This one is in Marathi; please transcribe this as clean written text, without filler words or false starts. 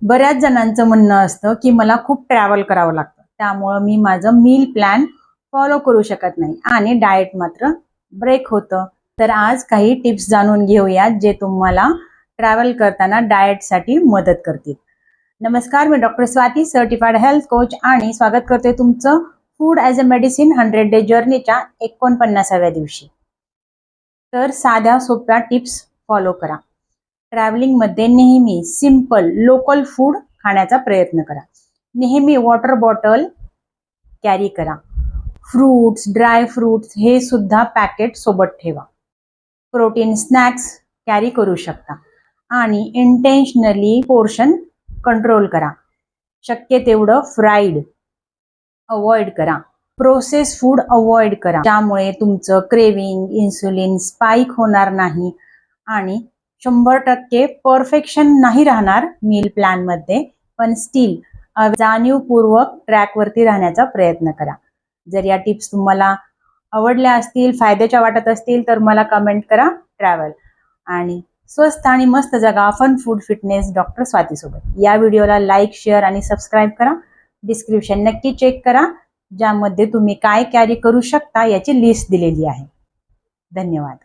बऱ्याच जणांचं म्हणणं असतं की मला खूप ट्रॅव्हल करावं लागतं, त्यामुळं मी माझं मील प्लॅन फॉलो करू शकत नाही आणि डाएट मात्र ब्रेक होतं. तर आज काही टिप्स जाणून घेऊयात जे तुम्हाला ट्रॅव्हल करताना डाएटसाठी मदत करतील. नमस्कार, मी doctor Swati, certified health coach, आणि स्वागत करते तुमचं food as a medicine 100 day जर्नीच्या 49व्या दिवशी. तर साध्या सोप्या टिप्स फॉलो करा. ट्रॅव्हलिंगमध्ये नेहमी सिंपल लोकल फूड खाण्याचा प्रयत्न करा. नेहमी वॉटर बॉटल कॅरी करा. फ्रूट्स, ड्राय फ्रूट्स हे सुद्धा पॅकेट सोबत ठेवा. प्रोटीन स्नॅक्स कॅरी करू शकता आणि इंटेन्शनली पोर्शन कंट्रोल करा. शक्य तेवढं फ्राईड अवॉइड करा. प्रोसेस फूड अवॉइड करा, त्यामुळे तुमचं क्रेविंग, इन्सुलिन स्पाइक होणार नाही आणि 100% परफेक्शन नाही राहणार मील प्लॅन मध्ये, पण स्टील जाणीवपूर्वक ट्रॅकवरती राहण्याचा प्रयत्न करा. जर या टिप्स तुम्हाला आवडल्या असतील, फायद्याच्या वाटत असतील, तर मला कमेंट करा. ट्रॅव्हल आणि स्वस्त आणि मस्त जगा, fun food fitness doctor Swati सोबत. या व्हिडिओला लाईक, शेअर आणि सबस्क्राईब करा. डिस्क्रिप्शन नक्की चेक करा, ज्यामध्ये तुम्ही काय कॅरी करू शकता याची लिस्ट दिलेली आहे. धन्यवाद.